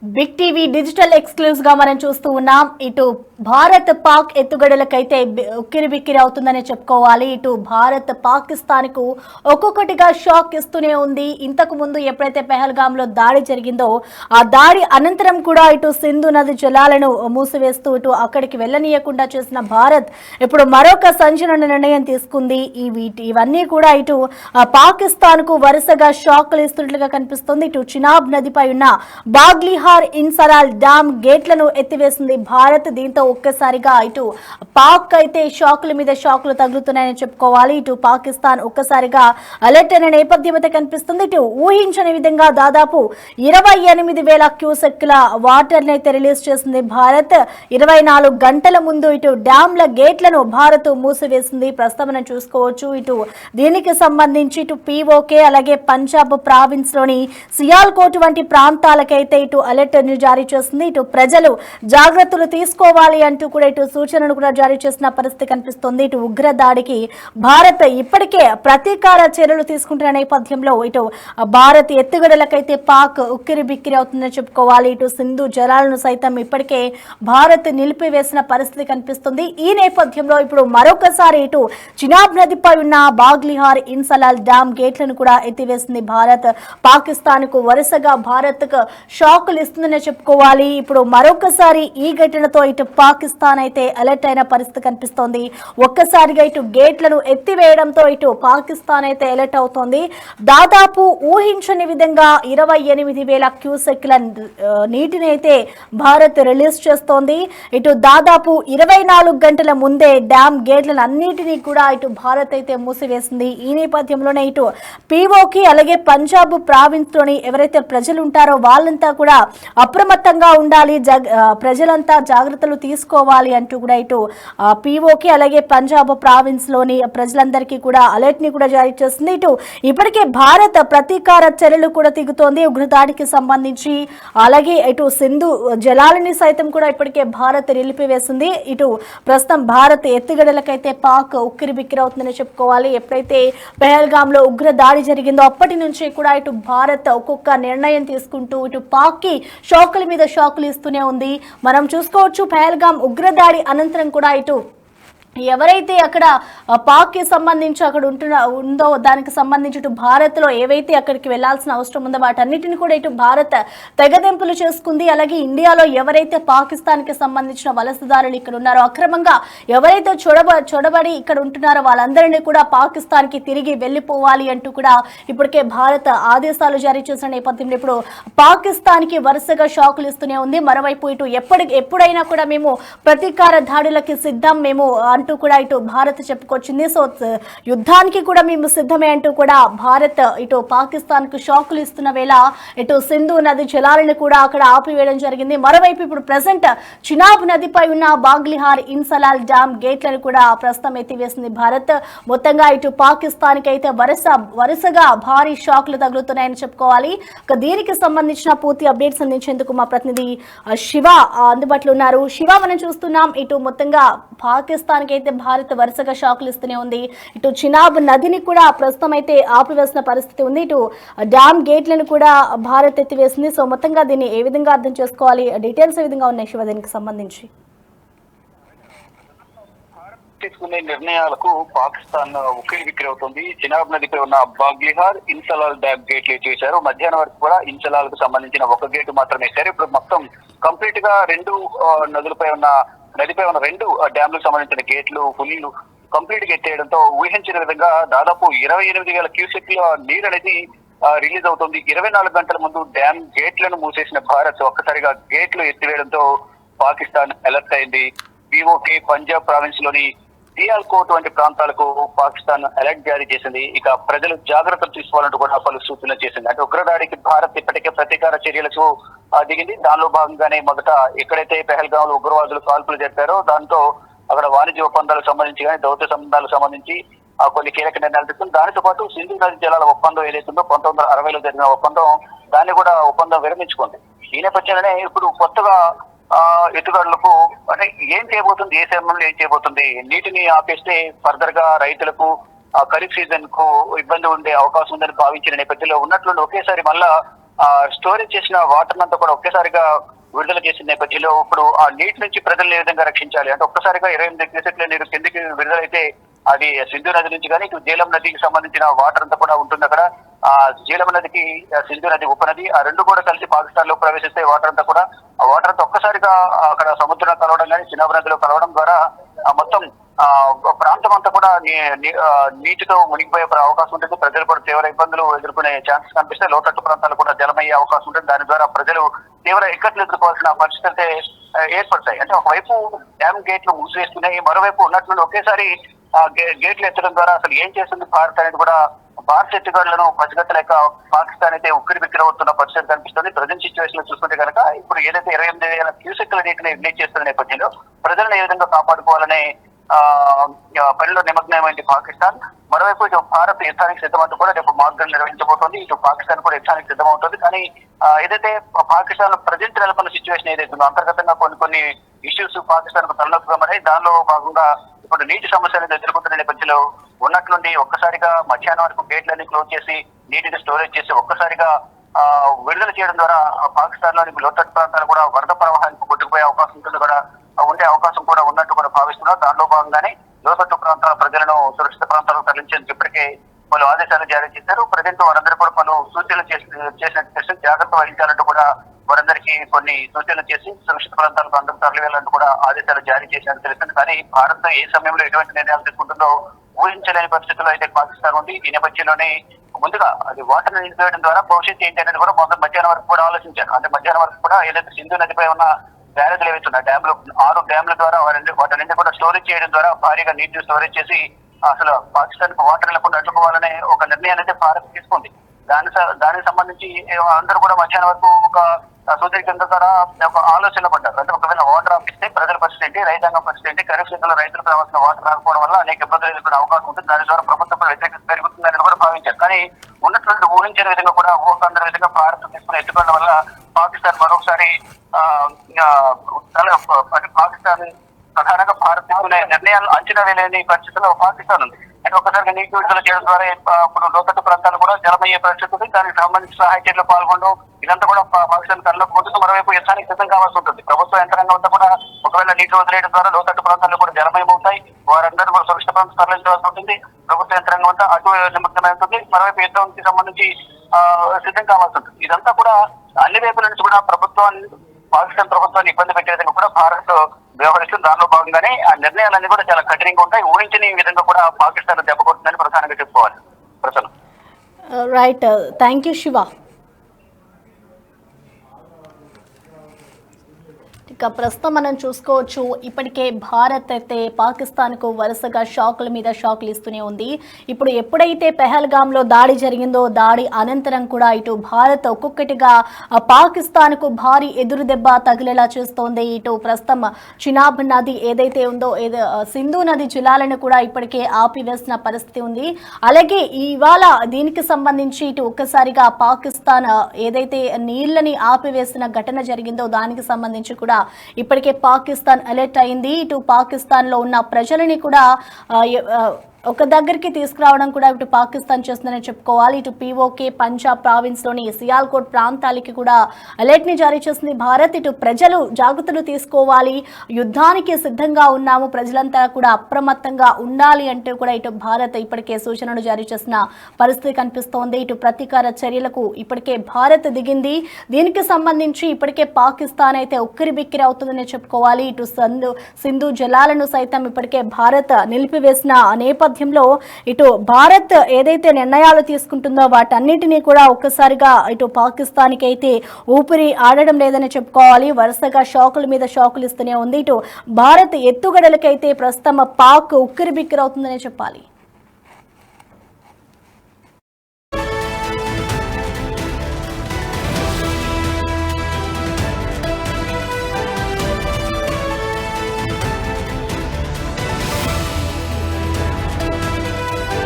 Big TV digital exclusive గా మనం చూస్తూ ఉన్నాం. ఇటు భారత్ పాక్ ఎత్తుగడలకైతే ఉక్కిరిబిక్కిరి అవుతుందని చెప్పుకోవాలి. ఇటు భారత్ పాకిస్తాన్ కు ఒక్కొక్కటిగా షాక్ ఇస్తూనే ఉంది. ఇంతకు ముందు ఎప్పుడైతే పెహల్గామ్ లో దాడి జరిగిందో ఆ దాడి అనంతరం కూడా ఇటు సింధు నది జలాలను మూసివేస్తూ ఇటు అక్కడికి వెళ్లనీయకుండా చేసిన భారత్ ఇప్పుడు మరొక సంచలన నిర్ణయం తీసుకుంది. ఇవన్నీ కూడా ఇటు పాకిస్తాన్ కు వరుసగా షాక్లు ఇస్తున్నట్లుగా కనిపిస్తుంది. ఇటు చినాబ్ నదిపై ఉన్న బాగ్లిహార్ ఇన్సరాల్ డ్యామ్ గేట్లను ఎత్తివేసింది భారత్. దీంతో ఒక్కసారిగా ఇటు పాక్ అయితే షాకుల మీద షాకులు తగులుతున్నాయని చెప్పుకోవాలి. ఇటు పాకిస్తాన్ ఒక్కసారిగా అలర్ట్ అయిన నేపథ్యం అయితే కనిపిస్తుంది. ఇటు ఊహించని విధంగా దాదాపు 28,000 క్యూసెక్ల వాటర్ అయితే రిలీజ్ చేసింది భారత్. 24 గంటల ముందు ఇటు డ్యామ్ల గేట్లను భారత్ మూసివేసింది. ప్రస్తుతం చూసుకోవచ్చు. ఇటు దీనికి సంబంధించి ఇటు పీఓకే అలాగే పంజాబ్ ప్రావిన్స్ లోని సియాల్కోట్ వంటి ప్రాంతాలకైతే ఇటు అలర్ట్ జారీ చేస్తుంది. ఇటు ప్రజలు జాగ్రత్తలు తీసుకోవాలి అంటూ కూడా ఇటు సూచనలు కూడా జారీ చేసిన పరిస్థితి కనిపిస్తుంది. ఇటు ఉగ్ర దాడికి భారత్ ఇప్పటికే ప్రతీకార చర్యలు తీసుకుంటున్న నేపథ్యంలో ఇటు భారత్ ఎత్తుగడలకైతే పాక్ ఉక్కిరి బిక్కిరి అవుతుందని చెప్పుకోవాలి. ఇటు సింధు జలాలను సైతం ఇప్పటికే భారత్ నిలిపివేసిన పరిస్థితి కనిపిస్తుంది. ఈ నేపథ్యంలో ఇప్పుడు మరొకసారి ఇటు చినాబ్ నదిపై ఉన్న బాగ్లిహార్ ఇన్సలాల్ డ్యామ్ గేట్లను కూడా ఎత్తివేసింది భారత్. పాకిస్తాన్ కు వరుసగా భారత్ కు షాకులు ఇస్తుందని చెప్పుకోవాలి. ఇప్పుడు మరొకసారి ఈ ఘటనతో ఇటు పాకిస్తాన్ అయితే అలర్ట్ అయిన పరిస్థితి కనిపిస్తోంది. ఒక్కసారిగా ఇటు గేట్లను ఎత్తివేయడంతో ఇటు పాకిస్తాన్ అయితే అలర్ట్ అవుతోంది. దాదాపు ఊహించని విధంగా 28,000 క్యూసెక్ల నీటిని అయితే భారత్ రిలీజ్ చేస్తోంది. ఇటు దాదాపు 24 గంటల ముందే డ్యామ్ గేట్లను అన్నిటినీ కూడా ఇటు భారత్ అయితే మూసివేసింది. ఈ నేపథ్యంలోనే ఇటు పీఓకి అలాగే పంజాబ్ ప్రావిన్స్ లోని ఎవరైతే ప్రజలు ఉంటారో వాళ్ళంతా కూడా అప్రమత్తంగా ఉండాలి, ప్రజలంతా జాగ్రత్తలు తీసుకోవాలి అంటూ కూడా ఇటు పీఓకి అలాగే పంజాబ్ ప్రావిన్స్ లోని ప్రజలందరికీ కూడా అలర్ట్ ని కూడా జారీ చేస్తుంది. ఇటు ఇప్పటికే భారత్ ప్రతీకార చర్యలు కూడా దిగుతోంది ఉగ్రదాడికి సంబంధించి. అలాగే ఇటు సింధు జలాలని సైతం కూడా ఇప్పటికే భారత్ నిలిపివేసింది. ఇటు ప్రస్తుతం భారత్ ఎత్తుగడలకైతే పాక్ ఉక్కిరి బిక్కిరి అవుతుందని చెప్పుకోవాలి. ఎప్పుడైతే పెహల్గామ్ లో ఉగ్ర దాడి జరిగిందో అప్పటి నుంచి కూడా ఇటు భారత్ ఒక్కొక్క నిర్ణయం తీసుకుంటూ ఇటు పాక్ కి షాకుల మీద షాకులు ఇస్తూనే ఉంది. మనం చూసుకోవచ్చు పెహల్గామ్ ఉగ్రదాడి అనంతరం కూడా ఇటు ఎవరైతే అక్కడ పాక్ కి సంబంధించి అక్కడ ఉందో దానికి సంబంధించి ఇటు భారత్ లో ఏవైతే అక్కడికి వెళ్లాల్సిన అవసరం ఉందో వాటన్నిటిని కూడా ఇటు భారత్ తెగదెంపులు చేసుకుంది. అలాగే ఇండియాలో ఎవరైతే పాకిస్తాన్ కి సంబంధించిన వలసదారులు ఇక్కడ ఉన్నారో అక్రమంగా ఎవరైతే చొడబడి ఇక్కడ ఉంటున్నారో వాళ్ళందరినీ కూడా పాకిస్తాన్ కి తిరిగి వెళ్లిపోవాలి అంటూ కూడా ఇప్పటికే భారత్ ఆదేశాలు జారీ చేసిన నేపథ్యంలో ఇప్పుడు పాకిస్తాన్ కి వరుసగా షాకులు ఇస్తూనే ఉంది. మరోవైపు ఇటు ఎప్పుడైనా కూడా మేము ప్రతీకార దాడులకి సిద్ధం మేము అంటూ కూడా ఇటు భారత్ చెప్పుకొచ్చింది. సో యుద్ధానికి కూడా మేము సిద్ధమే అంటూ కూడా భారత్ ఇటు పాకిస్తాన్ కు షాకులు ఇస్తున్న వేళ ఇటు సింధు నది జలాలను కూడా అక్కడ ఆపివేయడం జరిగింది. మరోవైపు ఇప్పుడు ప్రెసెంట్ చినాబ్ నదిపై ఉన్న బాగ్లిహార్ ఇన్సలాల్ డ్యామ్ గేట్లను కూడా ప్రస్తుతం ఎత్తివేసింది భారత్. మొత్తంగా ఇటు పాకిస్తాన్ కి అయితే వరుసగా భారీ షాక్లు తగులుతున్నాయని చెప్పుకోవాలి. దీనికి సంబంధించిన పూర్తి అప్డేట్స్ అందించేందుకు మా ప్రతినిధి శివ అందుబాటులో ఉన్నారు. శివ, మనం చూస్తున్నాం ఇటు మొత్తంగా పాకిస్తాన్ అయితే భారత్ వరుసగా షాకులు ఇస్తూనే ఉంది. ఇటు చినాబ్ నదిని కూడా ప్రస్తుతం అయితే ఆపివేసిన పరిస్థితి ఉంది. ఇటు డ్యామ్ గేట్లను కూడా భారత్ ఎత్తివేసింది. సో మొత్తంగా దీన్ని ఏ విధంగా అర్థం చేసుకోవాలి, డీటెయిల్స్ ఏ విధంగా ఉన్నాయి శివ దీనికి సంబంధించి? తీసుకునే నిర్ణయాలకు పాకిస్తాన్ ఉక్కిరి బిక్కిరి అవుతుంది. చినాబ్ నదిపై ఉన్న బాగ్లిహార్ ఇన్సలాల్ డ్యామ్ గేట్లు చేశారు. మధ్యాహ్నం వరకు కూడా ఇన్సలాల్ కు సంబంధించిన ఒక గేటు మాత్రమే వేశారు. ఇప్పుడు మొత్తం కంప్లీట్ గా నదిపై ఉన్న 2 డ్యామ్లకు సంబంధించిన గేట్లు ఫుల్లు కంప్లీట్ గా ఎత్తేయడంతో ఊహించిన విధంగా దాదాపు 28,000 క్యూసెక్ల నీరు అనేది రిలీజ్ అవుతుంది. 24 గంటల ముందు డ్యామ్ గేట్లను మూసేసిన భారత్ ఒక్కసారిగా గేట్లు ఎత్తివేయడంతో పాకిస్తాన్ అలర్ట్ అయింది. పీఓకే పంజాబ్ ప్రావిన్స్ లోని సియాల్కోట్ వంటి ప్రాంతాలకు పాకిస్తాన్ అలర్ట్ జారీ చేసింది. ఇక ప్రజలు జాగ్రత్తలు తీసుకోవాలంటూ కూడా పలు సూచనలు చేసింది. అంటే ఉగ్రదాడికి భారత్ ఇప్పటికే ప్రతీకార చర్యలకు దిగింది. దానిలో భాగంగానే మొదట ఎక్కడైతే పెహల్గామ్ లో ఉగ్రవాదులు కాల్పులు జరిపారో దాంతో అక్కడ వాణిజ్య ఒప్పందాలకు సంబంధించి కానీ దౌత్య సంబంధాలకు సంబంధించి కొన్ని కీలక నిర్ణయాలు తీసుకుంది. దానితో పాటు సింధు నది జలాల ఒప్పందం ఏదైతుందో 1960లో జరిగిన ఒప్పందం దాన్ని కూడా ఒప్పందం విరమించుకుంది. ఈ నేపథ్యంలోనే ఇప్పుడు కొత్తగా ఎత్తుగడలకు అంటే ఏం చేయబోతుంది, ఏ సమయంలో ఏం చేయబోతుంది, నీటిని ఆపేస్తే ఫర్దర్ గా రైతులకు ఖరీఫ్ సీజన్ కు ఇబ్బంది ఉండే అవకాశం ఉందని భావించిన నేపథ్యంలో ఉన్నట్లు ఒకేసారి మళ్ళా స్టోరేజ్ చేసిన వాటర్ అంతా కూడా ఒకేసారిగా విడుదల చేసిన నేపథ్యంలో ఇప్పుడు ఆ నీటి నుంచి ప్రజలను ఏ విధంగా రక్షించాలి అంటే ఒక్కసారిగా 28 క్యూసెక్ల నీరు కిందికి విడుదలైతే అది సింధు నది నుంచి కానీ ఇటు జీలం నదికి సంబంధించిన వాటర్ అంతా కూడా ఉంటుంది అక్కడ. ఆ జీలం నదికి సింధు నది ఉపనది ఆ రెండు కూడా కలిసి పాకిస్తాన్ లో ప్రవేశిస్తే వాటర్ అంతా కూడా ఆ వాటర్ అంతా ఒక్కసారిగా అక్కడ సముద్రంలో కలవడం కానీ చిన్నాబ్ నదిలో కలవడం ద్వారా మొత్తం ప్రాంతం అంతా కూడా నీటితో మునిగిపోయే అవకాశం ఉంటుంది. ప్రజలు కూడా తీవ్ర ఇబ్బందులు ఎదుర్కొనే ఛాన్సెస్ కనిపిస్తాయి. లోతట్టు ప్రాంతాలు కూడా జలమయ్యే అవకాశం ఉంటుంది. దాని ద్వారా ప్రజలు తీవ్ర ఇక్కట్లు ఎదుర్కోవాల్సిన పరిస్థితులు అయితే ఏర్పడతాయి. అంటే ఒకవైపు డ్యామ్ గేట్లు మూసివేస్తున్నాయి, మరోవైపు ఉన్నట్లు ఒకేసారి గేట్లు ఎత్తడం ద్వారా అసలు ఏం చేస్తుంది భారత్ అనేది కూడా భారత ఎత్తుగడలను పసిగట్టలేక పాకిస్తాన్ అయితే ఉక్కిరి బిక్కిరి అవుతున్న పరిస్థితి కనిపిస్తుంది. ప్రజెంట్ సిచ్యువేషన్ లో చూసుకుంటే కనుక ఇప్పుడు ఏదైతే 28,000 క్యూసెక్ల నీటిని రిలీజ్ చేస్తున్న నేపథ్యంలో ప్రజలను ఏ విధంగా కాపాడుకోవాలనే పనిలో నిమగ్నమైంది పాకిస్తాన్. మరోవైపు ఇటు భారత్ యుద్ధానికి సిద్ధమంటూ కూడా రేపు మార్గం నిర్వహించబోతోంది. ఇటు పాకిస్తాన్ కూడా యుద్ధానికి సిద్ధమవుతుంది. కానీ ఏదైతే పాకిస్తాన్ ప్రజెంట్ నెలకొన్న సిచ్యువేషన్ ఏదైతే ఉందో అంతర్గతంగా కొన్ని ఇష్యూస్ పాకిస్తాన్ కు తలనొప్పిగా మరి దానిలో భాగంగా ఇప్పుడు నీటి సమస్యలను ఎదుర్కొంటున్న నేపథ్యంలో ఉన్నట్లుండి ఒక్కసారిగా మధ్యాహ్నం వరకు గేట్లన్నీ క్లోజ్ చేసి నీటిని స్టోరేజ్ చేసి ఒక్కసారిగా విడుదల చేయడం ద్వారా పాకిస్తాన్ లోని లోతట్టు ప్రాంతాలు కూడా వరద ప్రవాహానికి కొట్టుకుపోయే అవకాశం ఉంటుంది కూడా ఉండే అవకాశం కూడా ఉన్నట్టు కూడా భావిస్తున్నారు. దానిలో భాగంగానే లోతట్టు ప్రాంతాల ప్రజలను సురక్షిత ప్రాంతాలకు తరలించేందుకు ఇప్పటికే పలు ఆదేశాలు జారీ చేశారు. ప్రజెంట్ వారందరూ కూడా పలు సూచనలు చేసినట్టు జాగ్రత్త వహించాలంటూ కూడా వారందరికీ కొన్ని సూచనలు చేసి సురక్షిత ప్రాంతాలకు అందరూ తరలి వెళ్లాలంటూ కూడా ఆదేశాలు జారీ చేసినట్టు తెలుస్తుంది. కానీ భారత్ ఏ సమయంలో ఎటువంటి నిర్ణయాలు తీసుకుంటుందో ఊహించలేని పరిస్థితుల్లో అయితే పాకిస్తాన్ ఉంది. ఈ నేపథ్యంలోనే ముందుగా అది వాటర్ నిలిపివేయడం ద్వారా భవిష్యత్తు ఏంటి అనేది కూడా మొదటి మధ్యాహ్నం వరకు కూడా ఆలోచించారు. అంటే మధ్యాహ్నం వరకు కూడా ఏదైతే సింధు నదిపై ఉన్న బ్యారేజ్లు ఏవైతున్నాయి డ్యామ్లు 6 డ్యామ్ల ద్వారా వాటిని కూడా స్టోరేజ్ చేయడం ద్వారా భారీగా నీటిని స్టోరేజ్ చేసి అసలు పాకిస్తాన్ కు వాటర్ వెళ్లకుండా అడ్డుకోవాలనే ఒక నిర్ణయాన్ని అయితే భారత్ తీసుకుంది. దానికి సంబంధించి అందరూ కూడా మధ్యాహ్నం వరకు ఒక సుదీర్ఘంగా ద్వారా ఒక ఆలోచన పడ్డారు. అంటే ఒకవేళ వాటర్ ఆపిస్తే ప్రజల పరిస్థితి ఏంటి, రైతాంగం పరిస్థితి ఏంటి, ఖరీఫ్ సీజన్లో రైతులకు కావాల్సిన వాటర్ రాకపోవడం వల్ల అనేక ఇబ్బందులు ఎదుర్కొనే అవకాశం ఉంటుంది. దాని ద్వారా ప్రభుత్వం వ్యతిరేకత పెరుగుతుందని కూడా భావించారు. కానీ ఉన్నటువంటి ఊహించిన విధంగా కూడా ఊహకందరి విధంగా భారత్ తీసుకుని ఎత్తుకోవడం వల్ల పాకిస్తాన్ మరొకసారి అంటే పాకిస్తాన్ ప్రధానంగా భారత్ తీసుకునే నిర్ణయాలు అంచనా వేయలేని పరిస్థితుల్లో పాకిస్తాన్ ఉంది. అంటే ఒకసారిగా నీటి విడుదల చేయడం ద్వారా ఇప్పుడు లోతట్టు ప్రాంతాలు కూడా జలమయ్యే పరిస్థితి ఉంది. దానికి సంబంధించిన సహాయ చర్యలు పాల్గొనడం ఇదంతా కూడా పాకిస్తాన్ తరలిలోకి పోతుంది. మరోవైపు యుద్ధానికి సిద్ధం కావాల్సి ఉంటుంది. ప్రభుత్వ యంత్రాంగం అంతా కూడా ఒకవేళ నీటి వదిలేయడం ద్వారా లోతట్టు ప్రాంతాలు కూడా జలమయమవుతాయి. వారందరూ కూడా సురక్షిత ప్రాంతం తరలించవలసి ఉంటుంది. ప్రభుత్వ యంత్రాంగం అంతా అటు నిమగ్నమై ఉంటుంది. మరోవైపు యుద్ధానికి సంబంధించి సిద్ధం కావాల్సి ఉంటుంది. ఇదంతా కూడా అన్ని వైపుల నుంచి కూడా పాకిస్తాన్ ప్రభుత్వాన్ని ఇబ్బంది పెట్టే విధంగా కూడా భారత్ వ్యవహరిస్తుంది. దానిలో భాగంగానే ఆ నిర్ణయాలన్నీ కూడా చాలా కఠినంగా ఉంటాయి. ఊహించని విధంగా కూడా పాకిస్తాన్ దెబ్బ కొడుతుందని ప్రధానంగా చెప్పుకోవాలి. Prasanna right, thank you Shiva. ఇక ప్రస్తుతం మనం చూసుకోవచ్చు ఇప్పటికే భారత్ అయితే పాకిస్తాన్కు వరుసగా షాకుల మీద షాకులు ఇస్తూనే ఉంది. ఇప్పుడు ఎప్పుడైతే పెహల్గాంలో దాడి జరిగిందో దాడి అనంతరం కూడా ఇటు భారత్ ఒక్కొక్కటిగా పాకిస్తాన్కు భారీ ఎదురు దెబ్బ తగిలేలా చేస్తోంది. ఇటు ప్రస్తుతం చినాబ్ నది ఏదైతే ఉందో సింధు నది జలాలను కూడా ఇప్పటికే ఆపివేసిన పరిస్థితి ఉంది. అలాగే ఇవాళ దీనికి సంబంధించి ఇటు ఒక్కసారిగా పాకిస్తాన్ ఏదైతే నీళ్లని ఆపివేసిన ఘటన జరిగిందో దానికి సంబంధించి కూడా ఇప్పటికే పాకిస్తాన్ అలర్ట్ అయింది. ఇటు పాకిస్తాన్ లో ఉన్న ప్రజలని కూడా ఒక దగ్గరికి తీసుకురావడం కూడా ఇటు పాకిస్తాన్ చేస్తుందని చెప్పుకోవాలి. ఇటు పీఓకే పంజాబ్ ప్రావిన్స్ లోని సియాల్కోట్ ప్రాంతాలకి కూడా అలర్ట్ ని జారీ చేసింది భారత్. ఇటు ప్రజలు జాగ్రత్తలు తీసుకోవాలి, యుద్ధానికి సిద్ధంగా ఉన్నాము, ప్రజలంతా కూడా అప్రమత్తంగా ఉండాలి అంటూ కూడా ఇటు భారత్ ఇప్పటికే సూచనలు జారీ చేసిన పరిస్థితి కనిపిస్తోంది. ఇటు ప్రతీకార చర్యలకు ఇప్పటికే భారత్ దిగింది. దీనికి సంబంధించి ఇప్పటికే పాకిస్తాన్ అయితే ఉక్కిరి బిక్కిరి అవుతుందని చెప్పుకోవాలి. ఇటు సింధు జలాలను సైతం ఇప్పటికే భారత్ నిలిపివేసిన నేపథ్యంలో ఇటు భారత్ ఏదైతే నిర్ణయాలు తీసుకుంటుందో వాటన్నిటినీ కూడా ఒక్కసారిగా ఇటు పాకిస్తాన్కి అయితే ఊపిరి ఆడడం లేదని చెప్పుకోవాలి. వరుసగా షాకుల మీద షాకులు ఇస్తూనే ఉంది. ఇటు భారత్ ఎత్తుగడలకైతే ప్రస్తుతం పాక్ ఉక్కిరి బిక్కిరి అవుతుందని చెప్పాలి.